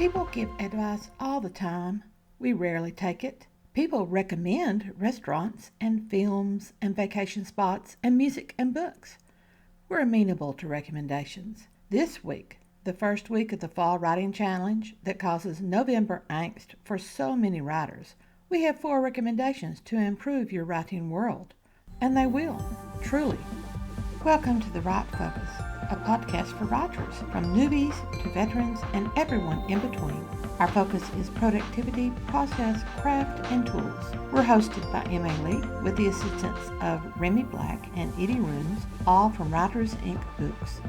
People give advice all the time. We rarely take it. People recommend restaurants and films and vacation spots and music and books. We're amenable to recommendations. This week, the first week of the Fall Writing Challenge that causes November angst for so many writers, we have 4 recommendations to improve your writing world. And they will, truly. Welcome to The Write Focus, a podcast for writers, from newbies to veterans and everyone in between. Our focus is productivity, process, craft, and tools. We're hosted by M.A. Lee with the assistance of Remy Black and Edie Rooms, all from Writers Inc. Books.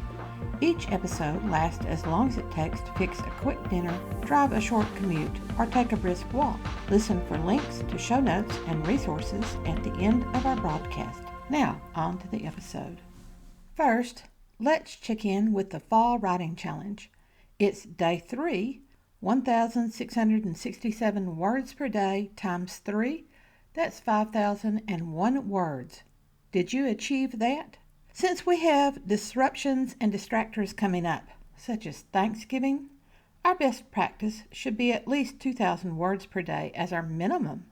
Each episode lasts as long as it takes to fix a quick dinner, drive a short commute, or take a brisk walk. Listen for links to show notes and resources at the end of our broadcast. Now, on to the episode. First, let's check in with the Fall Writing Challenge. It's day 3, 1,667 words per day times 3. That's 5,001 words. Did you achieve that? Since we have disruptions and distractors coming up, such as Thanksgiving, our best practice should be at least 2,000 words per day as our minimum.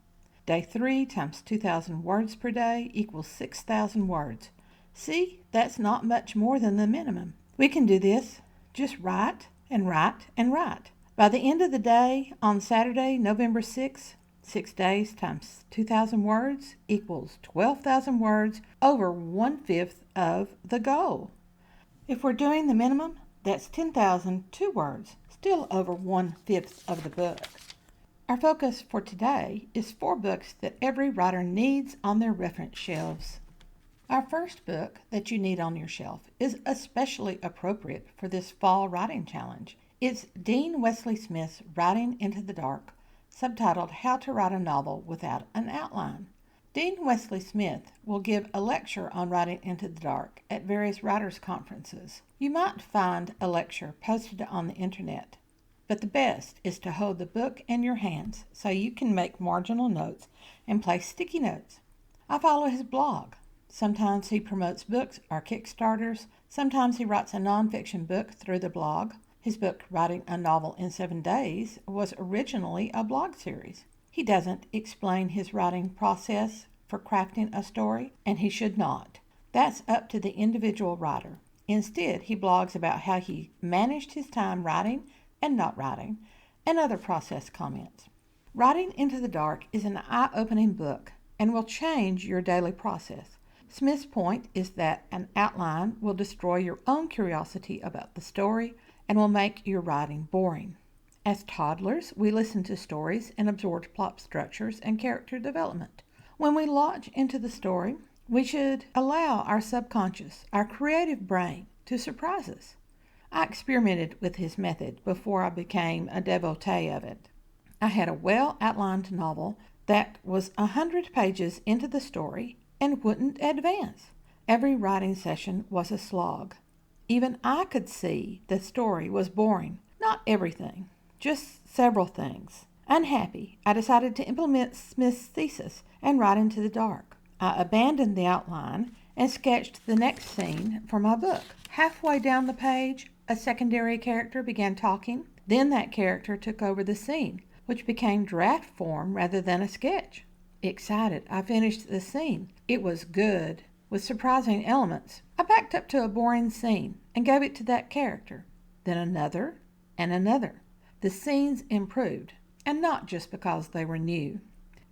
Day 3 times 2,000 words per day equals 6,000 words. See, that's not much more than the minimum. We can do this. Just write and write and write. By the end of the day, on Saturday, November 6th, 6 days times 2,000 words equals 12,000 words, over 1/5 of the goal. If we're doing the minimum, that's 10,002 words, still over 1/5 of the book. Our focus for today is 4 books that every writer needs on their reference shelves. Our first book that you need on your shelf is especially appropriate for this Fall Writing Challenge. It's Dean Wesley Smith's Writing into the Dark, subtitled How to Write a Novel Without an Outline. Dean Wesley Smith will give a lecture on writing into the dark at various writers' conferences. You might find a lecture posted on the internet, but the best is to hold the book in your hands so you can make marginal notes and place sticky notes. I follow his blog. Sometimes he promotes books or Kickstarters. Sometimes he writes a nonfiction book through the blog. His book, Writing a Novel in 7 Days, was originally a blog series. He doesn't explain his writing process for crafting a story, and he should not. That's up to the individual writer. Instead, he blogs about how he managed his time writing and not writing, and other process comments. Writing into the Dark is an eye-opening book and will change your daily process. Smith's point is that an outline will destroy your own curiosity about the story and will make your writing boring. As toddlers, we listen to stories and absorb plot structures and character development. When we launch into the story, we should allow our subconscious, our creative brain, to surprise us. I experimented with his method before I became a devotee of it. I had a well-outlined novel that was 100 pages into the story and wouldn't advance. Every writing session was a slog. Even I could see the story was boring. Not everything, just several things. Unhappy, I decided to implement Smith's thesis and write into the dark. I abandoned the outline and sketched the next scene for my book. Halfway down the page, a secondary character began talking. Then that character took over the scene, which became draft form rather than a sketch. Excited, I finished the scene. It was good, with surprising elements. I backed up to a boring scene and gave it to that character. Then another and another. The scenes improved, and not just because they were new.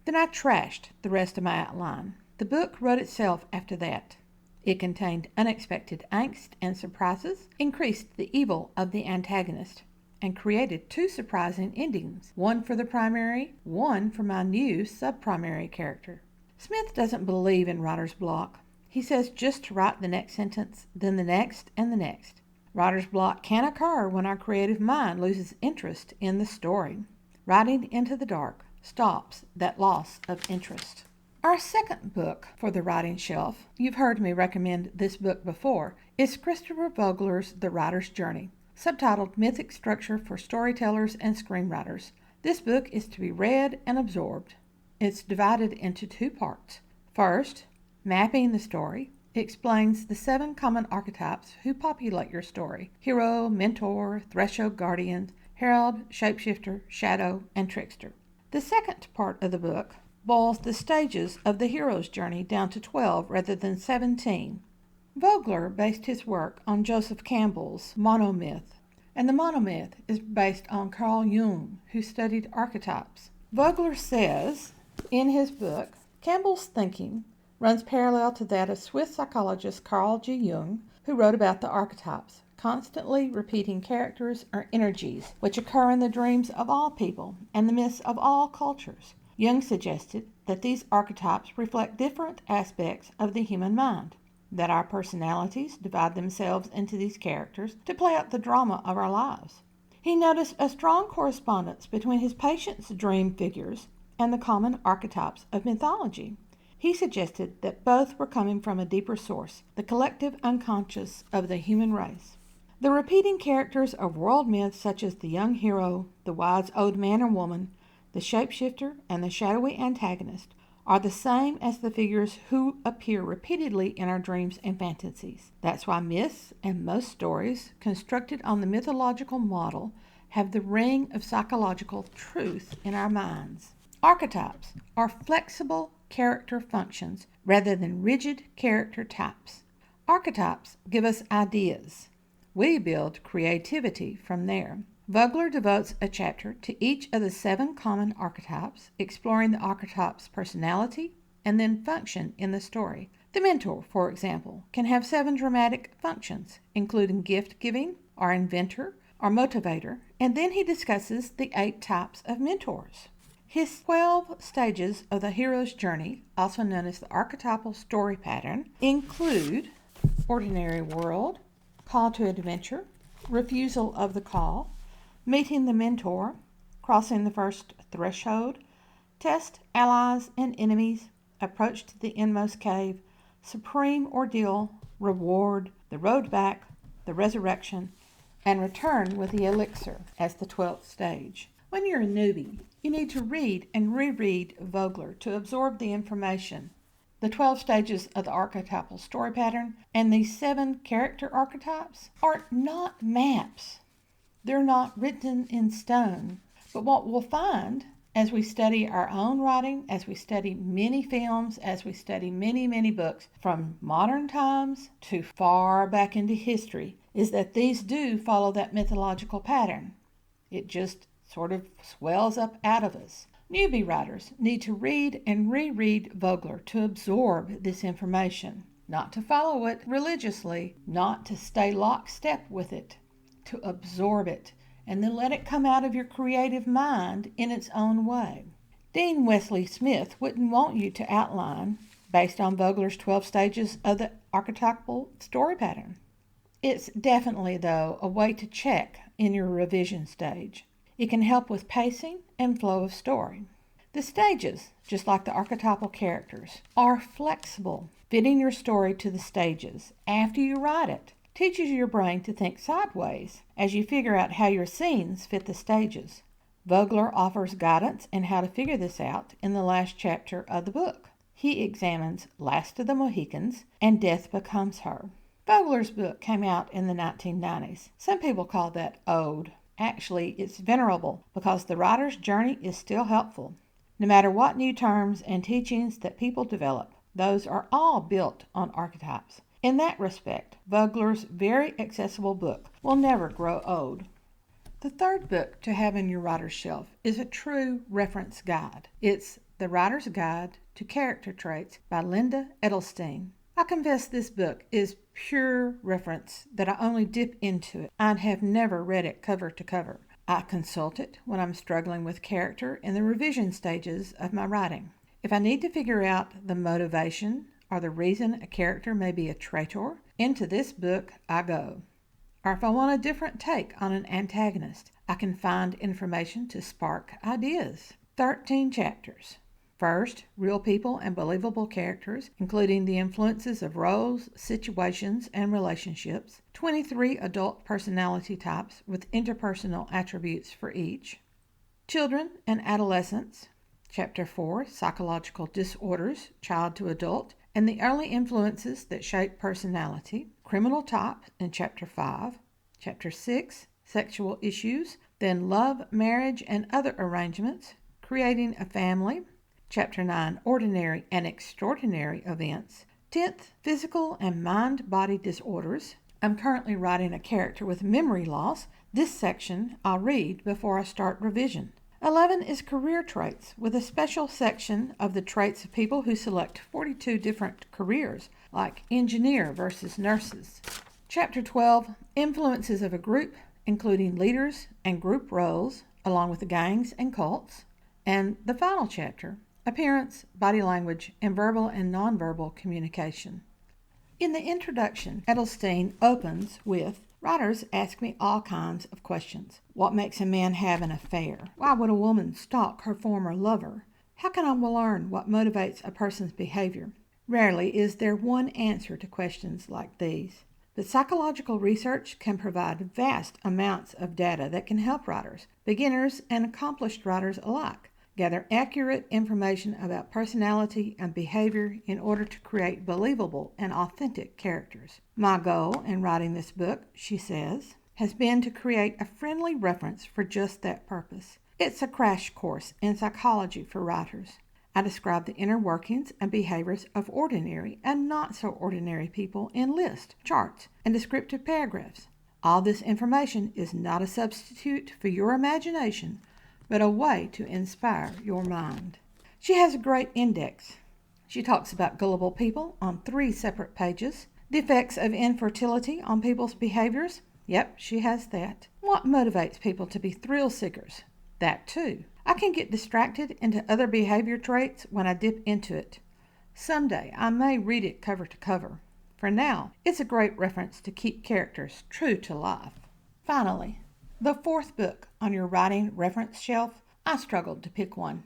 Then I trashed the rest of my outline. The book wrote itself after that. It contained unexpected angst and surprises, increased the evil of the antagonist, and created 2 surprising endings, one for the primary, one for my new sub-primary character. Smith doesn't believe in writer's block. He says just to write the next sentence, then the next, and the next. Writer's block can occur when our creative mind loses interest in the story. Writing into the dark stops that loss of interest. Our second book for the writing shelf, you've heard me recommend this book before, is Christopher Vogler's The Writer's Journey, subtitled Mythic Structure for Storytellers and Screenwriters. This book is to be read and absorbed. It's divided into 2 parts. First, mapping the story. It explains the 7 common archetypes who populate your story: hero, mentor, threshold guardian, herald, shapeshifter, shadow, and trickster. The second part of the book boils the stages of the hero's journey down to 12 rather than 17. Vogler based his work on Joseph Campbell's monomyth, and the monomyth is based on Carl Jung, who studied archetypes. Vogler says in his book, Campbell's thinking runs parallel to that of Swiss psychologist Carl G. Jung, who wrote about the archetypes, constantly repeating characters or energies which occur in the dreams of all people and the myths of all cultures. Jung suggested that these archetypes reflect different aspects of the human mind, that our personalities divide themselves into these characters to play out the drama of our lives. He noticed a strong correspondence between his patients' dream figures and the common archetypes of mythology. He suggested that both were coming from a deeper source, the collective unconscious of the human race. The repeating characters of world myths such as the young hero, the wise old man or woman, the shapeshifter, and the shadowy antagonist are the same as the figures who appear repeatedly in our dreams and fantasies. That's why myths and most stories constructed on the mythological model have the ring of psychological truth in our minds. Archetypes are flexible character functions rather than rigid character types. Archetypes give us ideas. We build creativity from there. Vogler devotes a chapter to each of the 7 common archetypes, exploring the archetype's personality and then function in the story. The mentor, for example, can have 7 dramatic functions, including gift-giving, our inventor, our motivator, and then he discusses the 8 types of mentors. His 12 stages of the hero's journey, also known as the archetypal story pattern, include ordinary world, call to adventure, refusal of the call, meeting the mentor, crossing the first threshold, test, allies and enemies, approach to the inmost cave, supreme ordeal, reward, the road back, the resurrection, and return with the elixir as the 12th stage. When you're a newbie, you need to read and reread Vogler to absorb the information. The 12 stages of the archetypal story pattern and these 7 character archetypes are not maps. They're not written in stone. But what we'll find as we study our own writing, as we study many films, as we study many books from modern times to far back into history, is that these do follow that mythological pattern. It just sort of swells up out of us. Newbie writers need to read and reread Vogler to absorb this information, not to follow it religiously, not to stay lockstep with it, to absorb it, and then let it come out of your creative mind in its own way. Dean Wesley Smith wouldn't want you to outline based on Vogler's 12 stages of the archetypal story pattern. It's definitely, though, a way to check in your revision stage. It can help with pacing and flow of story. The stages, just like the archetypal characters, are flexible, fitting your story to the stages after you write it. Teaches your brain to think sideways as you figure out how your scenes fit the stages. Vogler offers guidance in how to figure this out in the last chapter of the book. He examines Last of the Mohicans and Death Becomes Her. Vogler's book came out in the 1990s. Some people call that old. Actually, it's venerable because the writer's journey is still helpful. No matter what new terms and teachings that people develop, those are all built on archetypes. In that respect, Vogler's very accessible book will never grow old. The third book to have in your writer's shelf is a true reference guide. It's The Writer's Guide to Character Traits by Linda Edelstein. I confess this book is pure reference that I only dip into it. I have never read it cover to cover. I consult it when I'm struggling with character in the revision stages of my writing. If I need to figure out the motivation or the reason a character may be a traitor, into this book I go. Or if I want a different take on an antagonist, I can find information to spark ideas. 13 chapters. First, real people and believable characters, including the influences of roles, situations, and relationships. 23 adult personality types with interpersonal attributes for each. Children and adolescents. Chapter 4, Psychological Disorders, Child to Adult, and the Early Influences that Shape Personality. Criminal Type in Chapter 5. Chapter 6, Sexual Issues, Then Love, Marriage, and Other Arrangements, Creating a Family. Chapter 9, Ordinary and Extraordinary Events. 10th, Physical and Mind-Body Disorders. I'm currently writing a character with memory loss. This section I'll read before I start revision. 11 is Career Traits, with a special section of the traits of people who select 42 different careers, like engineer versus nurses. Chapter 12, Influences of a Group, including leaders and group roles, along with the gangs and cults. And the final chapter, Appearance, Body Language, and Verbal and Nonverbal Communication. In the introduction, Edelstein opens with, "Writers ask me all kinds of questions. What makes a man have an affair? Why would a woman stalk her former lover? How can I learn what motivates a person's behavior?" Rarely is there one answer to questions like these. But psychological research can provide vast amounts of data that can help writers, beginners and accomplished writers alike, gather accurate information about personality and behavior in order to create believable and authentic characters. "My goal in writing this book," she says, "has been to create a friendly reference for just that purpose. It's a crash course in psychology for writers. I describe the inner workings and behaviors of ordinary and not so ordinary people in lists, charts, and descriptive paragraphs. All this information is not a substitute for your imagination, but a way to inspire your mind." She has a great index. She talks about gullible people on 3 separate pages, the effects of infertility on people's behaviors. Yep, she has that. What motivates people to be thrill seekers? That too. I can get distracted into other behavior traits when I dip into it. Someday I may read it cover to cover. For now, it's a great reference to keep characters true to life. Finally, the 4th book on your writing reference shelf. I struggled to pick one.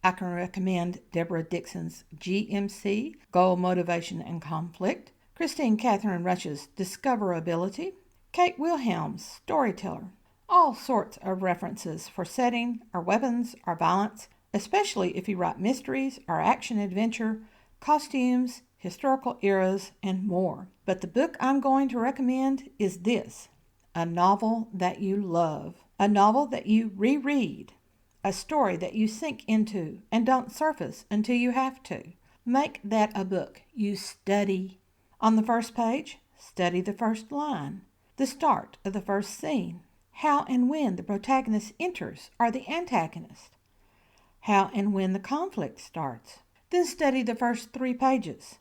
I can recommend Deborah Dixon's GMC, Goal, Motivation, and Conflict, Christine Catherine Rush's Discoverability, Kate Wilhelm's Storyteller. All sorts of references for setting, or weapons, or violence, especially if you write mysteries or action-adventure, costumes, historical eras, and more. But the book I'm going to recommend is this, a novel that you love, a novel that you reread, a story that you sink into and don't surface until you have to. Make that a book you study. On the first page, study the first line, the start of the first scene, how and when the protagonist enters or the antagonist, how and when the conflict starts. Then study the first 3 pages.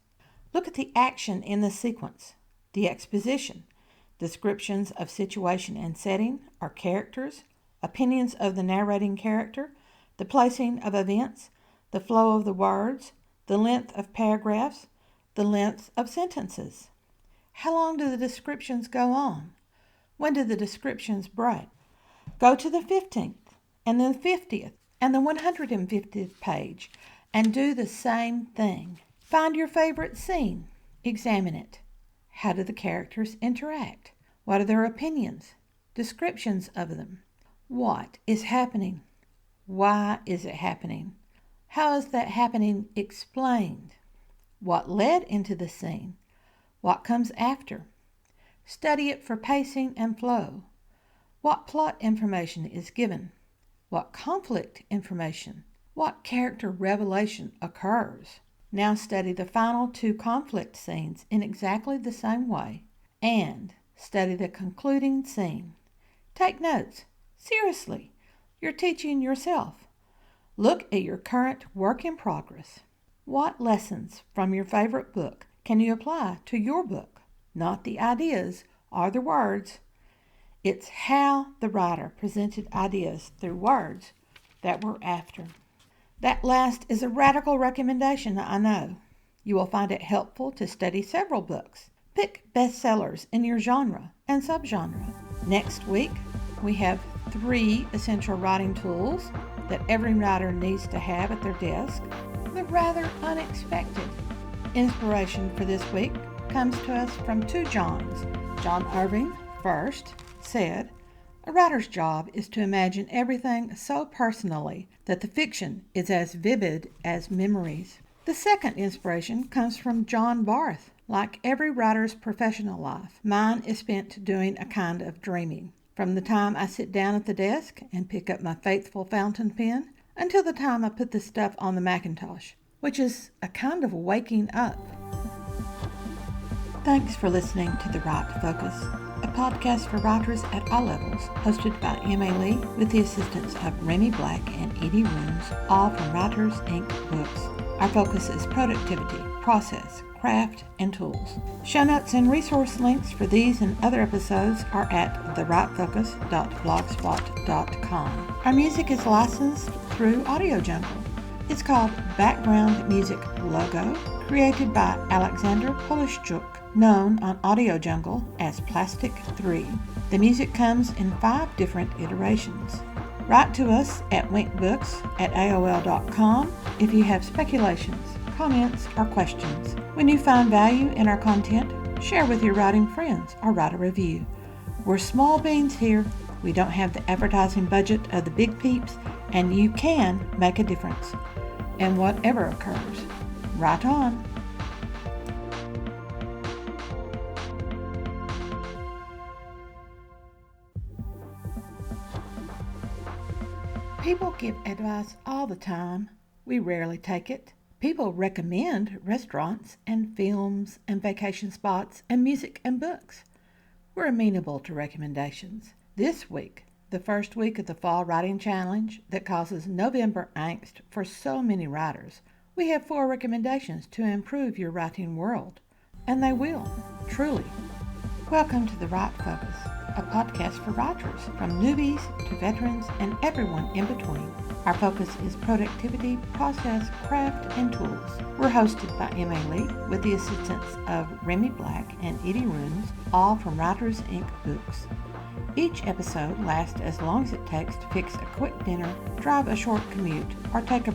Look at the action in the sequence, the exposition, descriptions of situation and setting or characters, opinions of the narrating character, the placing of events, the flow of the words, the length of paragraphs, the length of sentences. How long do the descriptions go on? When do the descriptions break? Go to the 15th and the 50th and the 150th page and do the same thing. Find your favorite scene. Examine it. How do the characters interact? What are their opinions? Descriptions of them. What is happening? Why is it happening? How is that happening explained? What led into the scene? What comes after? Study it for pacing and flow. What plot information is given? What conflict information? What character revelation occurs? Now study the final 2 conflict scenes in exactly the same way, and study the concluding scene. Take notes. Seriously, you're teaching yourself. Look at your current work in progress. What lessons from your favorite book can you apply to your book? Not the ideas or the words. It's how the writer presented ideas through words that we're after. That last is a radical recommendation, I know. You will find it helpful to study several books. Pick bestsellers in your genre and subgenre. Next week, we have 3 essential writing tools that every writer needs to have at their desk. They're rather unexpected. Inspiration for this week comes to us from 2 Johns. John Irving, first, said, "A writer's job is to imagine everything so personally that the fiction is as vivid as memories." The second inspiration comes from John Barth. Like every writer's professional life, mine is spent doing a kind of dreaming. from the time I sit down at the desk and pick up my faithful fountain pen until the time I put the stuff on the Macintosh, which is a kind of waking up. Thanks for listening to The Right Focus, a podcast for writers at all levels, hosted by M.A. Lee with the assistance of Remy Black and Edie Rooms, all from Writers Inc. Books. Our focus is productivity, process, craft, and tools. Show notes and resource links for these and other episodes are at therightfocus.blogspot.com. Our music is licensed through Audio Jungle. It's called Background Music Logo, created by Alexander Polishchuk, known on Audio Jungle as Plastic 3. The music comes in 5 different iterations. Write to us at winkbooks@aol.com if you have speculations, comments, or questions. When you find value in our content, share with your writing friends or write a review. We're small beans here. We don't have the advertising budget of the big peeps, and you can make a difference. And whatever occurs, write on. People give advice all the time. We rarely take it. People recommend restaurants and films and vacation spots and music and books. We're amenable to recommendations. This week, the first week of the Fall Writing Challenge that causes November angst for so many writers, we have 4 recommendations to improve your writing world. And they will, truly. Welcome to The Right Focus, a podcast for writers, from newbies to veterans and everyone in between. Our focus is productivity, process, craft, and tools. We're hosted by M.A. Lee with the assistance of Remy Black and Edie Rooms, all from Writers Inc. Books. Each episode lasts as long as it takes to fix a quick dinner, drive a short commute, or take a